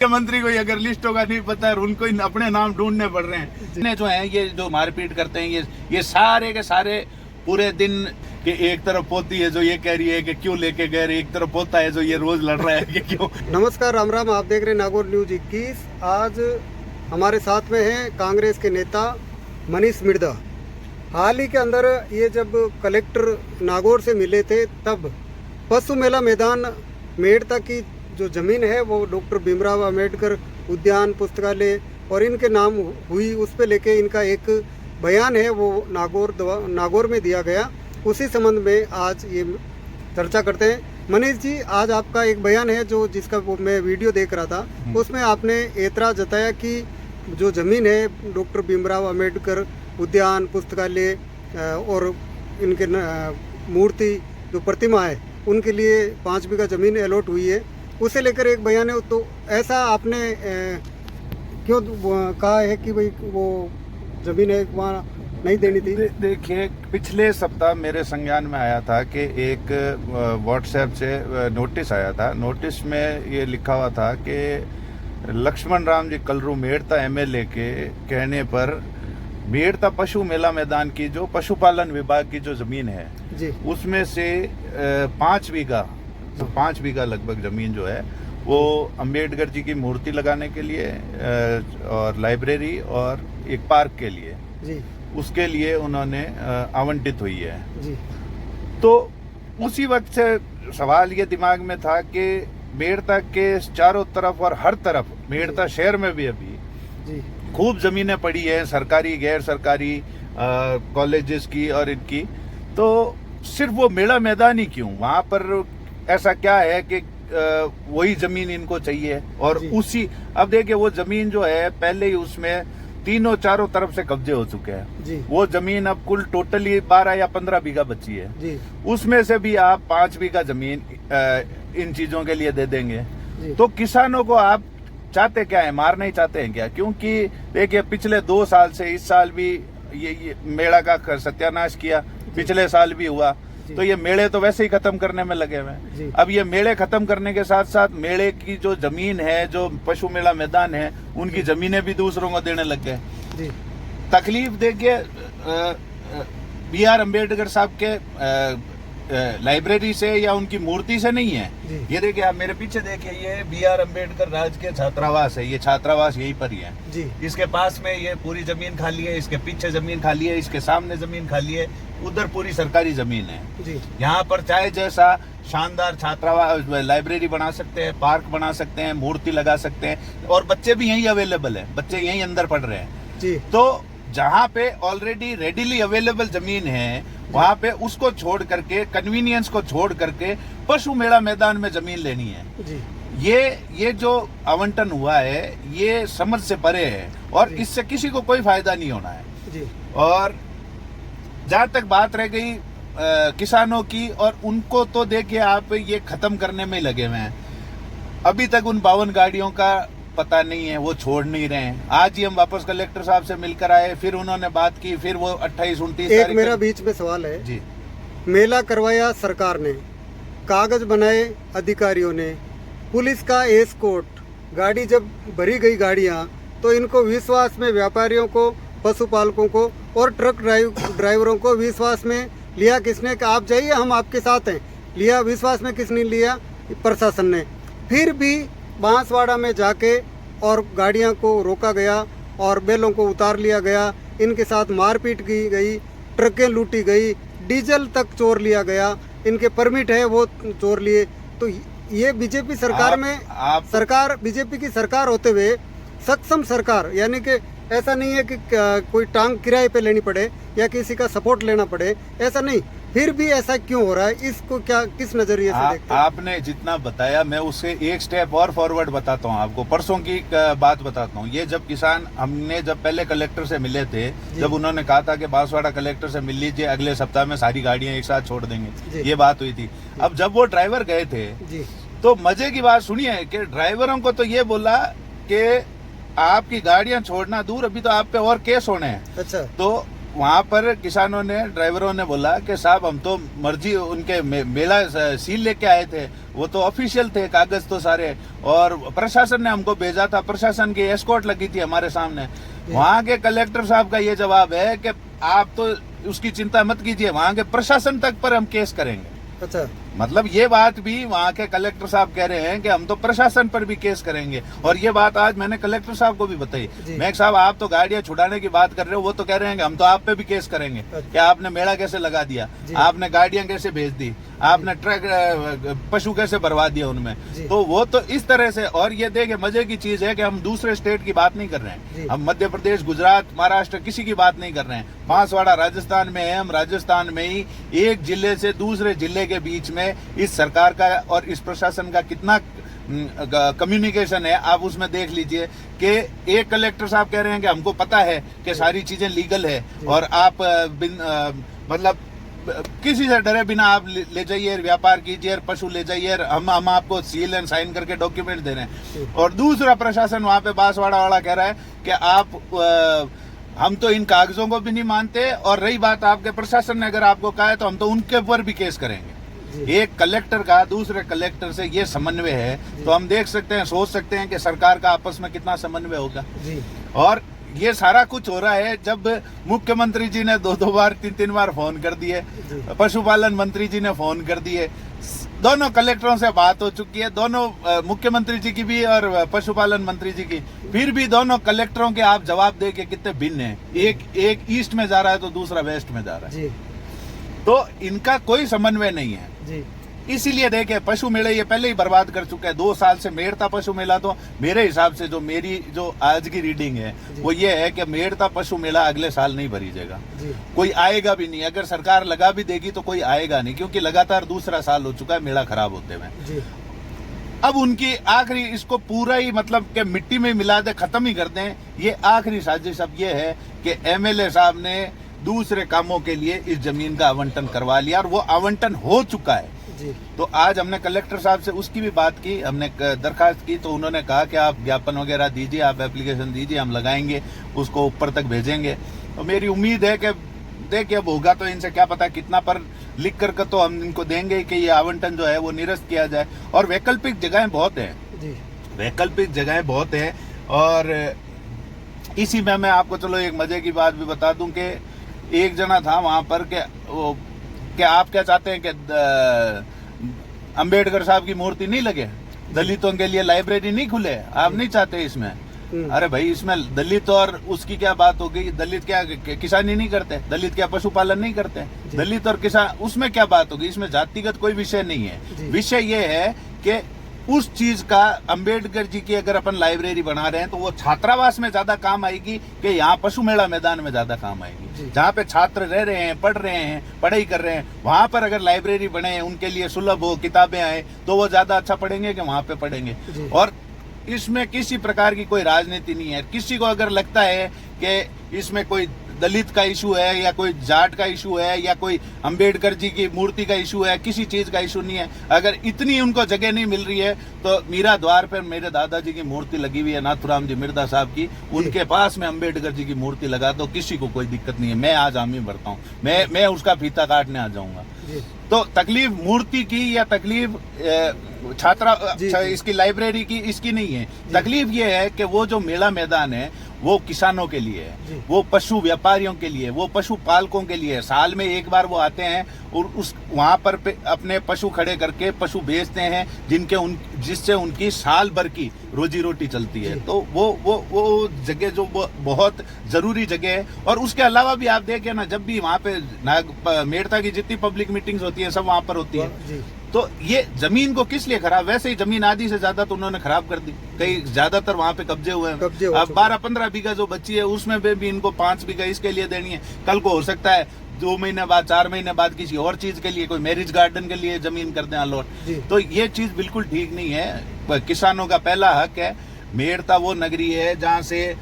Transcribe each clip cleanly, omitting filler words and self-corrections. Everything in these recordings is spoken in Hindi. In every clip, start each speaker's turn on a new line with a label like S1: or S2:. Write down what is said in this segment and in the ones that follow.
S1: मुख्यमंत्री को अगर लिस्टों का नहीं पता है, उनको अपने नाम ढूंढने पड़ रहे हैं। जो है ये जो मारपीट करते हैं, ये सारे के सारे पूरे दिन कि एक तरफ पोती है जो ये कह रही है कि क्यों लेके गए, एक तरफ पोता है जो ये रोज लड़ रहा है कि क्यों।
S2: नमस्कार, राम राम। आप देख रहे हैं नागौर न्यूज 21। आज हमारे साथ में हैं कांग्रेस के नेता मनीष मिर्धा। हाल ही के अंदर ये जब कलेक्टर नागौर से मिले थे, तब पशु मेला मैदान मेड़ता की जो ज़मीन है वो डॉक्टर भीमराव अंबेडकर उद्यान पुस्तकालय और इनके नाम हुई, उस पे लेके इनका एक बयान है वो नागौर में दिया गया। उसी संबंध में आज ये चर्चा करते हैं। मनीष जी, आज आपका एक बयान है जो जिसका मैं वीडियो देख रहा था, उसमें आपने एतराज़ जताया कि जो ज़मीन है डॉक्टर भीमराव अंबेडकर उद्यान पुस्तकालय और इनके मूर्ति जो प्रतिमा है उनके लिए 5 बीघा ज़मीन अलॉट हुई है, उसे लेकर एक बयान है। तो ऐसा आपने क्यों कहा है कि भाई वो ज़मीन है वहाँ नहीं देनी थी?
S1: देखिए, पिछले सप्ताह मेरे संज्ञान में आया था कि एक व्हाट्सएप से नोटिस आया था। नोटिस में ये लिखा हुआ था कि लक्ष्मण राम जी कलरू मेड़ता एमएलए के कहने पर मेड़ता पशु मेला मैदान की जो पशुपालन विभाग की जो जमीन है
S2: जी,
S1: उसमें से 5 बीघा लगभग जमीन जो है वो अंबेडकर जी की मूर्ति लगाने के लिए और लाइब्रेरी और एक पार्क के लिए
S2: जी,
S1: उसके लिए उन्होंने आवंटित हुई है
S2: जी।
S1: तो उसी वक्त से सवाल ये दिमाग में था कि मेड़ता के चारों तरफ और हर तरफ मेड़ता शहर में भी अभी
S2: जी
S1: खूब जमीनें पड़ी है, सरकारी गैर सरकारी कॉलेजेस की और इनकी। तो सिर्फ वो मेला मैदान ही क्यों, वहां पर ऐसा क्या है कि वही जमीन इनको चाहिए। और उसी अब देखिए वो जमीन जो है पहले ही उसमें तीनों चारों तरफ से कब्जे हो चुके हैं
S2: जी।
S1: वो जमीन अब कुल टोटली 12 या 15 बीघा बची है
S2: जी।
S1: उसमें से भी आप 5 बीघा जमीन इन चीजों के लिए दे देंगे
S2: जी।
S1: तो किसानों को आप चाहते क्या है, मारना ही चाहते हैं क्या? क्योंकि देखिए पिछले 2 साल से इस साल भी ये मेला का सत्यानाश किया, पिछले साल भी हुआ। तो ये मेले तो वैसे ही खत्म करने में लगे हुए हैं। अब ये मेले खत्म करने के साथ साथ मेले की जो जमीन है, जो पशु मेला मैदान है, उनकी जमीनें भी दूसरों को देने लग गए। तकलीफ देखिए BR अम्बेडकर साहब के लाइब्रेरी से या उनकी मूर्ति से नहीं है। ये देखिए आप मेरे पीछे देखिए, ये BR अम्बेडकर राजकीय छात्रावास है, ये छात्रावास यहीं पर ही है जी। इसके पास में ये पूरी जमीन खाली है, इसके पीछे जमीन खाली है, इसके सामने जमीन खाली है, उधर पूरी सरकारी जमीन है जी। यहाँ पर चाहे जैसा शानदार छात्रावास लाइब्रेरी बना सकते हैं, पार्क बना सकते हैं, मूर्ति लगा सकते हैं और बच्चे भी यहीं अवेलेबल है, बच्चे यहीं अंदर पढ़ रहे हैं जी। तो जहाँ पे ऑलरेडी रेडिली अवेलेबल जमीन है वहाँ पे उसको छोड़ करके, कन्वीनियंस को छोड़ करके पशु मेला मैदान में जमीन लेनी है जी। ये जो आवंटन हुआ है ये समझ से परे है और इससे किसी को कोई फायदा नहीं होना है जी। और जहाँ तक बात रह गई किसानों की, और उनको तो देखिए आप ये खत्म करने में लगे हुए हैं। अभी तक उन 52 गाड़ियों का पता नहीं है, वो छोड़ नहीं रहे हैं। आज ही हम वापस कलेक्टर साहब से मिलकर आए, फिर उन्होंने बात की, फिर वो 28-29
S2: एक मेरा बीच में सवाल है जी। मेला करवाया सरकार ने, कागज बनाए अधिकारियों ने, पुलिस का एस्कॉर्ट, गाड़ी जब भरी गई गाड़ियां, तो इनको विश्वास में, व्यापारियों को, पशुपालकों को और ट्रक ड्राइवरों को विश्वास में लिया किसने कि आप जाइए हम आपके साथ हैं? लिया विश्वास में किसने लिया? प्रशासन ने। फिर भी बांसवाड़ा में जाके और गाड़ियां को रोका गया और बैलों को उतार लिया गया, इनके साथ मारपीट की गई, ट्रकें लूटी गई, डीजल तक चोर लिया गया, इनके परमिट है वो चोर लिए। तो ये बीजेपी सरकार सरकार बीजेपी की सरकार होते हुए सक्षम सरकार, यानी कि ऐसा नहीं है कि कोई टांग किराए पे लेनी पड़े या किसी का सपोर्ट लेना पड़े, ऐसा नहीं, फिर भी ऐसा क्यों हो रहा है? इसको क्या किस नजरिए से देखते हैं?
S1: आपने जितना बताया मैं उससे एक स्टेप और फॉरवर्ड बताता हूँ आपको, परसों की बात बताता हूँ। ये जब किसान, हमने जब पहले कलेक्टर से मिले थे, जब उन्होंने कहा था कि बांसवाड़ा कलेक्टर से मिल लीजिए, अगले सप्ताह में सारी गाड़ियां एक साथ छोड़ देंगे, ये बात हुई थी। अब जब वो ड्राइवर गए थे तो मजे की बात सुनिए कि ड्राइवरों को तो ये बोला कि आपकी गाड़ियां छोड़ना दूर, अभी तो आप पे और केस होने हैं।
S2: अच्छा।
S1: तो वहां पर किसानों ने, ड्राइवरों ने बोला कि साहब हम तो मर्जी उनके मेला सील लेके आए थे, वो तो ऑफिशियल थे कागज तो सारे, और प्रशासन ने हमको भेजा था, प्रशासन की एस्कॉर्ट लगी थी हमारे सामने। वहां के कलेक्टर साहब का ये जवाब है कि आप तो उसकी चिंता मत कीजिए, वहां के प्रशासन तक पर हम केस करेंगे।
S2: अच्छा,
S1: मतलब ये बात भी वहाँ के कलेक्टर साहब कह रहे हैं कि हम तो प्रशासन पर भी केस करेंगे। और ये बात आज मैंने कलेक्टर साहब को भी बताई। मैं साहब आप तो गाड़ियां छुड़ाने की बात कर रहे हो, वो तो कह रहे हैं कि हम तो आप पे भी केस करेंगे कि आपने मेला कैसे लगा दिया, आपने गाड़ियां कैसे भेज दी, आपने ट्रक पशु कैसे भरवा दिया उनमें। तो वो तो इस तरह से। और ये देखे मजे की चीज है कि हम दूसरे स्टेट की बात नहीं कर रहे हैं, हम मध्य प्रदेश, गुजरात, महाराष्ट्र किसी की बात नहीं कर रहे हैं। बांसवाड़ा राजस्थान में है, हम राजस्थान में ही एक जिले से दूसरे जिले के बीच में इस सरकार का और इस प्रशासन का कितना कम्युनिकेशन है, आप उसमें देख लीजिए कि एक कलेक्टर साहब कह रहे हैं कि हमको पता है कि सारी चीजें लीगल है और आप मतलब किसी से डरे बिना आप ले जाइए, व्यापार कीजिए, पशु ले जाइए, हम आपको सील एंड साइन करके डॉक्यूमेंट दे रहे हैं। और दूसरा प्रशासन वहां पे बांसवाड़ा वाला कह रहा है कि आप हम तो इन कागजों को भी नहीं मानते, और रही बात आपके प्रशासन ने अगर आपको कहा है तो हम तो उनके ऊपर भी केस करेंगे। एक कलेक्टर का दूसरे कलेक्टर से ये समन्वय है, तो हम देख सकते हैं, सोच सकते हैं कि सरकार का आपस में कितना समन्वय होगा। और ये सारा कुछ हो रहा है जब मुख्यमंत्री जी ने 2-2 बार 3-3 बार फोन कर दिए, पशुपालन मंत्री जी ने फोन कर दिए, दोनों कलेक्टरों से बात हो चुकी है, दोनों मुख्यमंत्री जी की भी और पशुपालन मंत्री जी की, फिर भी दोनों कलेक्टरों के आप जवाब दे के कितने भिन्न हैं। एक ईस्ट में जा रहा है तो दूसरा वेस्ट में जा रहा है, तो इनका कोई समन्वय नहीं है। इसीलिए देखे पशु मेले ये पहले ही बर्बाद कर चुका है। 2 साल से मेड़ता पशु मेला, तो मेरे हिसाब से जो मेरी जो आज की रीडिंग है वो ये है कि मेड़ता पशु मेला अगले साल नहीं भरी जाएगा, कोई आएगा भी नहीं। अगर सरकार लगा भी देगी तो कोई आएगा नहीं, क्योंकि लगातार दूसरा साल हो चुका है मेला खराब होते हुए। अब उनकी आखिरी इसको पूरा ही मतलब कि मिट्टी में मिला दे, खत्म ही कर दें, ये आखिरी साजिश अब ये है कि एमएलए साहब ने दूसरे कामों के लिए इस जमीन का आवंटन करवा लिया, और वो आवंटन हो चुका है। तो आज हमने कलेक्टर साहब से उसकी भी बात की, हमने दरखास्त की, तो उन्होंने कहा कि आप ज्ञापन वगैरह दीजिए, आप एप्लीकेशन दीजिए, हम लगाएंगे, उसको ऊपर तक भेजेंगे। तो मेरी उम्मीद है कि देखिए अब होगा तो इनसे क्या पता कितना, पर लिख कर तो हम इनको देंगे कि ये आवंटन जो है वो निरस्त किया जाए। और वैकल्पिक जगहें बहुत हैं, वैकल्पिक जगहें बहुत हैं। और इसी में मैं आपको चलो एक मजे की बात भी बता दूं कि एक जना था वहां पर कि आप क्या चाहते हैं कि अंबेडकर साहब की मूर्ति नहीं लगे, दलितों के लिए लाइब्रेरी नहीं खुले, आप नहीं चाहते इसमें? अरे भाई इसमें दलित और उसकी क्या बात हो गई? दलित क्या किसानी नहीं करते? दलित क्या पशुपालन नहीं करते? दलित और किसान उसमें क्या बात होगी? इसमें जातिगत कोई विषय नहीं है। विषय ये है कि उस चीज का अंबेडकर जी की अगर अपन लाइब्रेरी बना रहे हैं तो वो छात्रावास में ज्यादा काम आएगी कि यहाँ पशु मेला मैदान में ज्यादा काम आएगी। जहाँ पे छात्र रह रहे हैं, पढ़ रहे हैं, पढ़ाई कर रहे हैं, वहां पर अगर लाइब्रेरी बने, उनके लिए सुलभ हो, किताबें आए, तो वो ज्यादा अच्छा पढ़ेंगे कि वहां पे पढ़ेंगे। और इसमें किसी प्रकार की कोई राजनीति नहीं है। किसी को अगर लगता है कि इसमें कोई दलित का इशू है या कोई जाट का इशू है या कोई अंबेडकर जी की मूर्ति का इशू है, किसी चीज का इशू नहीं है। अगर इतनी उनको जगह नहीं मिल रही है तो मीरा द्वार पर मेरे दादाजी की मूर्ति लगी हुई है, नाथुराम जी मिर्दा साहब की, उनके पास में अंबेडकर जी की मूर्ति लगा दो, किसी को कोई दिक्कत नहीं है। मैं आज हामी भरता हूँ, मैं उसका फीता काटने आ जाऊंगा। तो तकलीफ मूर्ति की या तकलीफ छात्रा इसकी लाइब्रेरी की इसकी नहीं है। तकलीफ ये है कि वो जो मेला मैदान है वो किसानों के लिए है, वो पशु व्यापारियों के लिए, वो पशु पालकों के लिए। साल में एक बार वो आते हैं और उस वहां पर अपने पशु खड़े करके पशु बेचते हैं, जिससे उनकी साल भर की रोजी रोटी चलती है। तो वो जगह जो बहुत जरूरी जगह है। और उसके अलावा भी आप देखें ना, जब भी वहां पे मेड़ता की जितनी पब्लिक मीटिंग्स होती है सब वहां पर होती है। तो ये जमीन को किस लिए खराब, वैसे ही जमीन आधी से ज्यादा तो उन्होंने खराब कर दी, कई ज्यादातर वहां पे कब्जे हुए हैं। अब 12-15 बीघा जो बची है उसमें भी इनको 5 बीघा इसके लिए देनी है। कल को हो सकता है 2 महीने बाद, 4 महीने बाद किसी और चीज के लिए, कोई मैरिज गार्डन के लिए जमीन कर दें अलॉट। तो ये चीज बिल्कुल ठीक नहीं है। किसानों का पहला हक है। मेड़ता वो नगरी है जहाँ से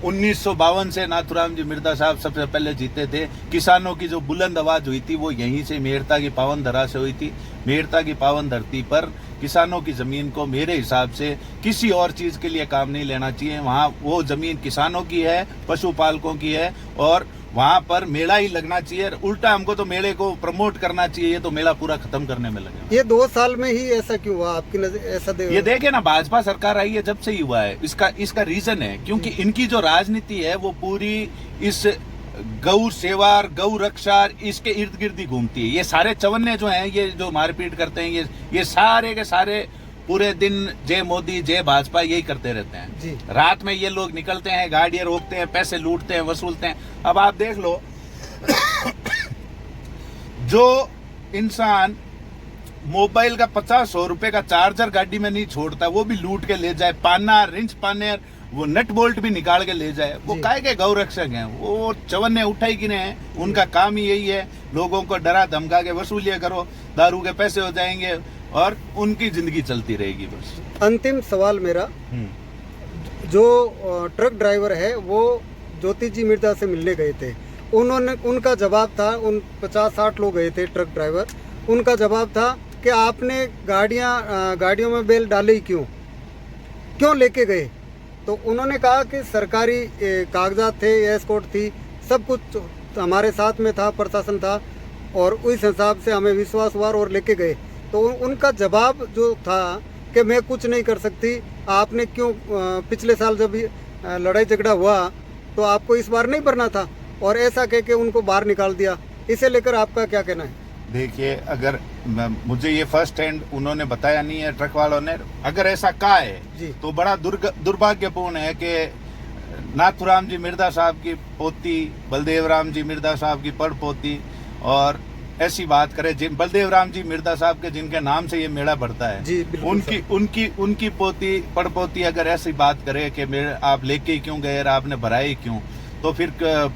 S1: 1952 से नाथुराम जी मिर्दा साहब सबसे पहले जीते थे। किसानों की जो बुलंद आवाज हुई थी वो यहीं से मेड़ता की पावन धरा से हुई थी। मेड़ता की पावन धरती पर किसानों की जमीन को मेरे हिसाब से किसी और चीज के लिए काम नहीं लेना चाहिए। वहाँ वो जमीन किसानों की है, पशुपालकों की है, और वहां पर मेला ही लगना चाहिए। उल्टा हमको तो मेले को प्रमोट करना चाहिए, ये तो मेला पूरा खत्म करने में लगे।
S2: ये 2 साल में ही ऐसा क्यों हुआ आपकी नजर ऐसा
S1: ये देखे ना, भाजपा सरकार आई है जब से ही हुआ है। इसका रीजन है क्योंकि इनकी जो राजनीति है वो पूरी इस गौ सेवा और गौ रक्षा इसके इर्द गिर्द ही घूमती है। ये सारे चवन्ने जो हैं, ये जो मारपीट करते हैं, ये सारे के सारे पूरे दिन जय मोदी जय भाजपा यही करते रहते हैं
S2: जी।
S1: रात में ये लोग निकलते हैं, गाड़ियां रोकते हैं, पैसे लूटते हैं, वसूलते हैं। अब आप देख लो जो इंसान मोबाइल का 50-100 रुपए का चार्जर गाड़ी में नहीं छोड़ता, वो भी लूट के ले जाए, पाना रिंच पाने वो नट बोल्ट भी निकाल के ले जाए, वो काहे के गौ रक्षक हैं? वो चवन्ने उठाई गिने हैं, उनका काम ही यही है, लोगों को डरा धमका के वसूलियां करो, दारू के पैसे हो जाएंगे और उनकी जिंदगी चलती रहेगी बस।
S2: अंतिम सवाल मेरा, जो ट्रक ड्राइवर है वो ज्योति जी मिर्जा से मिलने गए थे, उनका जवाब था, उन 50-60 लोग गए थे ट्रक ड्राइवर, उनका जवाब था कि आपने गाड़ियों में बेल डाले ही क्यों लेके गए? तो उन्होंने कहा कि सरकारी कागजात थे, एस्कॉर्ट थी, सब कुछ हमारे साथ में था, प्रशासन था और उस हिसाब से हमें विश्वास हुआ और लेके गए। तो उनका जवाब जो था कि मैं कुछ नहीं कर सकती, आपने क्यों पिछले साल जब लड़ाई झगड़ा हुआ तो आपको इस बार नहीं भरना था, और ऐसा कह के उनको बाहर निकाल दिया। इसे लेकर आपका क्या कहना है?
S1: देखिए, अगर मुझे ये फर्स्ट हैंड उन्होंने बताया नहीं है ट्रक वालों ने, अगर ऐसा कहा है तो बड़ा दुर्भाग्यपूर्ण है कि नाथुराम जी मिर्जा साहब की पोती, बलदेव राम जी मिर्जा साहब की पड़पोती और ऐसी बात करे, बलदेव राम जी मिर्जा साहब के जिनके नाम से ये मेला बढ़ता है, उनकी पोती पड़पोती अगर ऐसी बात करे कि आप लेके क्यों गए, आपने भराई क्यों, तो फिर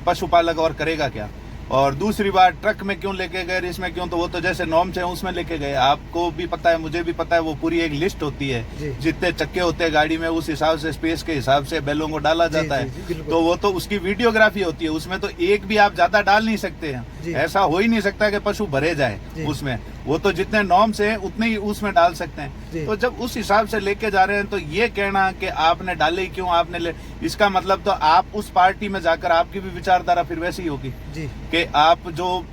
S1: पशुपालक और करेगा क्या? और दूसरी बात, ट्रक में क्यों लेके गए, इसमें क्यों, तो वो तो जैसे नॉर्म से उसमें लेके गए। आपको भी पता है, मुझे भी पता है, वो पूरी एक लिस्ट होती है, जितने चक्के होते हैं गाड़ी में उस हिसाब से, स्पेस के हिसाब से बैलों को डाला जाता है। तो वो तो उसकी वीडियोग्राफी होती है, उसमें तो एक भी आप ज्यादा डाल नहीं सकते हैं। ऐसा हो ही नहीं सकता कि पशु भरे जाए उसमें, वो तो जितने नॉर्म से उतने ही उसमें डाल सकते हैं। तो जब उस हिसाब से लेके जा रहे हैं तो ये कहना कि आपने डाले क्यों, आपने इसका मतलब तो आप उस पार्टी में जाकर आपकी भी विचारधारा फिर वैसी होगी कि आप जो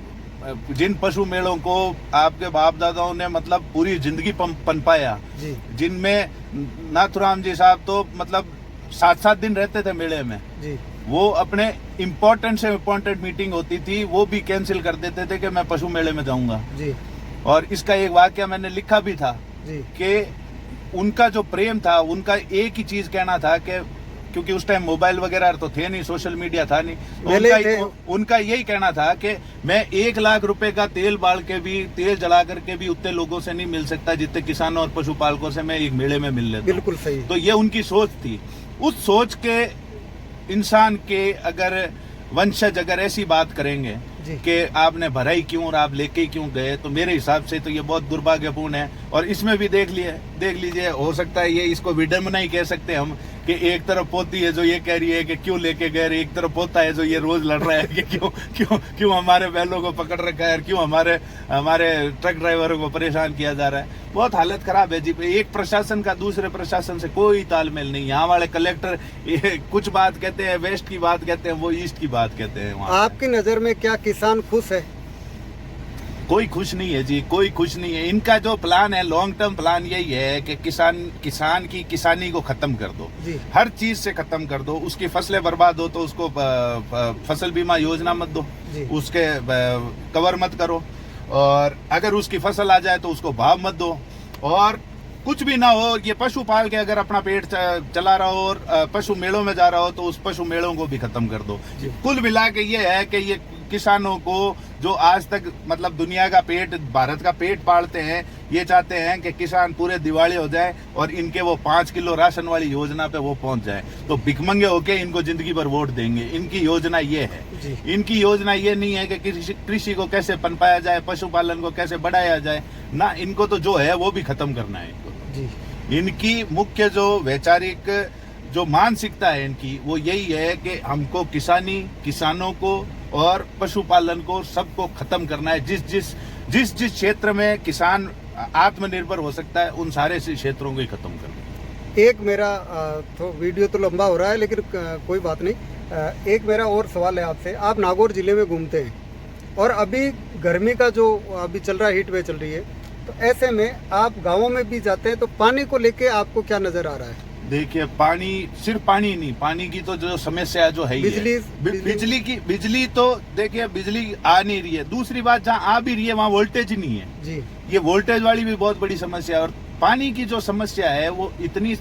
S1: जिन पशु मेलों को आपके बाप दादाओं ने मतलब पूरी जिंदगी पनपाया, जिनमें नाथुराम जी साहब तो मतलब 7-7 दिन रहते थे मेले में, वो अपने इम्पोर्टेंट से इम्पोर्टेंट मीटिंग होती थी वो भी कैंसिल कर देते थे कि मैं पशु मेले में जाऊंगा। और इसका एक वाक्य मैंने लिखा भी था कि उनका जो प्रेम था, उनका एक ही चीज कहना था कि क्योंकि उस टाइम मोबाइल वगैरह तो थे नहीं, सोशल मीडिया था नहीं, तो उनका यही कहना था कि मैं 1 लाख रुपए का तेल बाल के भी, तेल जला करके भी उतने लोगों से नहीं मिल सकता जितने किसानों और पशुपालकों से मैं एक मेले में मिल लेता।
S2: बिल्कुल सही।
S1: तो ये उनकी सोच थी। उस सोच के इंसान के अगर वंशज अगर ऐसी बात करेंगे कि आपने भराई क्यों और आप लेके क्यों गए, तो मेरे हिसाब से तो ये बहुत दुर्भाग्यपूर्ण है। और इसमें भी देख लीजिए, हो सकता है ये इसको विडम्बना ही कह सकते हैं हम कि एक तरफ पोती है जो ये कह रही है कि क्यों लेके गए, एक तरफ पोता है जो ये रोज लड़ रहा है कि क्यों हमारे बैलों को पकड़ रखा है, क्यों हमारे ट्रक ड्राइवरों को परेशान किया जा रहा है। बहुत हालत खराब है जी। एक प्रशासन का दूसरे प्रशासन से कोई तालमेल नहीं। यहाँ वाले कलेक्टर कुछ बात कहते हैं, वेस्ट की बात कहते हैं, वो ईस्ट की बात कहते हैं।
S2: आपकी नजर में क्या किसान खुश है?
S1: कोई खुश नहीं है जी, कोई खुश नहीं है। इनका जो प्लान है, लॉन्ग टर्म प्लान यही है कि किसान की किसानी को खत्म कर दो, हर चीज से खत्म कर दो। उसकी फसलें बर्बाद हो तो उसको फसल बीमा योजना मत दो, उसके कवर मत करो, और अगर उसकी फसल आ जाए तो उसको भाव मत दो, और कुछ भी ना हो, ये पशु पाल के अगर अपना पेट चला रहा हो और पशु मेलों में जा रहा हो तो उस पशु मेलों को भी खत्म कर दो। कुल मिला के ये है कि ये किसानों को जो आज तक मतलब दुनिया का पेट, भारत का पेट पालते हैं, ये चाहते हैं कि किसान पूरे दिवाली हो जाए और इनके वो 5 किलो राशन वाली योजना पे वो पहुंच जाए, तो भिखमंगे होके इनको जिंदगी भर वोट देंगे। इनकी योजना ये है। इनकी योजना ये नहीं है कि कृषि को कैसे पनपाया जाए, पशुपालन को कैसे बढ़ाया जाए, ना, इनको तो जो है वो भी खत्म करना है इनको। इनकी मुख्य जो वैचारिक जो मानसिकता है इनकी, वो यही है कि हमको किसानों को और पशुपालन को सबको खत्म करना है। जिस क्षेत्र में किसान आत्मनिर्भर हो सकता है उन सारे क्षेत्रों को ही खत्म करना है।
S2: एक मेरा तो वीडियो तो लंबा हो रहा है लेकिन कोई बात नहीं, एक मेरा और सवाल है आपसे, आप नागौर ज़िले में घूमते हैं और अभी गर्मी का जो अभी चल रहा है, हीट वेव चल रही है, तो ऐसे में आप गांवों में भी जाते हैं, तो पानी को लेके आपको क्या नज़र आ रहा है?
S1: देखिए, पानी सिर्फ पानी नहीं, पानी की तो जो समस्या जो है बिजली तो देखिए, बिजली आ नहीं रही है। दूसरी बात, जहाँ आ भी रही है वहाँ वोल्टेज ही नहीं है
S2: जी।
S1: ये वोल्टेज वाली भी बहुत बड़ी समस्या है। और पानी की जो समस्या है वो इतनी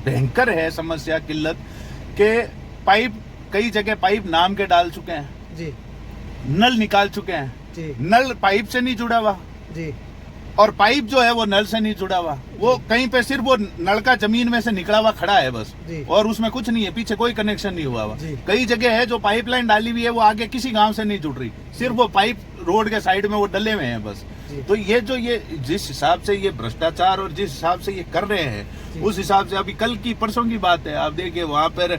S1: भयंकर है समस्या, किल्लत, के पाइप कई जगह पाइप नाम के डाल चुके हैं
S2: जी,
S1: नल निकाल चुके हैं
S2: जी,
S1: नल पाइप से नहीं जुड़ा हुआ
S2: जी,
S1: और पाइप जो है वो नल से नहीं जुड़ा हुआ। वो कहीं पे सिर्फ वो नलका जमीन में से निकला हुआ खड़ा है बस, और उसमें कुछ नहीं है, पीछे कोई कनेक्शन नहीं हुआ हुआ। कई जगह है जो पाइपलाइन डाली हुई है वो आगे किसी गांव से नहीं जुड़ रही, सिर्फ वो पाइप रोड के साइड में वो डले हुए हैं बस। तो ये जो ये जिस हिसाब से ये भ्रष्टाचार और जिस हिसाब से ये कर रहे हैं, उस हिसाब से अभी कल की परसों की बात है, आप देखिए वहाँ पर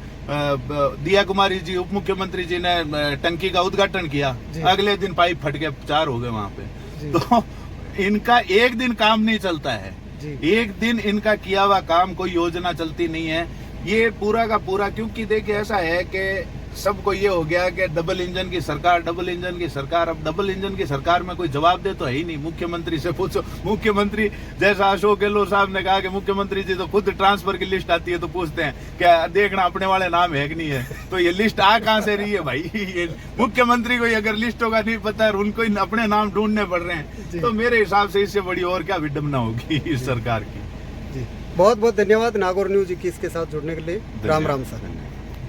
S1: दिया कुमारी जी उप मुख्यमंत्री जी ने टंकी का उद्घाटन किया, अगले दिन पाइप फट के 4 हो गए वहाँ पे। तो इनका एक दिन काम नहीं चलता है, एक दिन इनका किया हुआ काम कोई योजना चलती नहीं है ये पूरा का पूरा। क्योंकि देखिए ऐसा है कि सबको ये हो गया कि डबल इंजन की सरकार, डबल इंजन की सरकार। अब डबल इंजन की सरकार में कोई जवाब दे तो है ही नहीं। मुख्यमंत्री से पूछो, मुख्यमंत्री जैसा अशोक गहलोत साहब ने कहा कि मुख्यमंत्री जी तो खुद ट्रांसफर की लिस्ट आती है तो पूछते हैं क्या देखना अपने वाले नाम है कि नहीं है। तो ये लिस्ट आ कहाँ से रही है भाई? ये मुख्यमंत्री को अगर लिस्टों का नहीं पता है, उनको अपने नाम ढूंढने पड़ रहे हैं, तो मेरे हिसाब से इससे बड़ी और क्या विडम्बना होगी इस सरकार की।
S2: बहुत बहुत धन्यवाद नागौर न्यूज 21 के साथ जुड़ने के लिए। राम राम सर।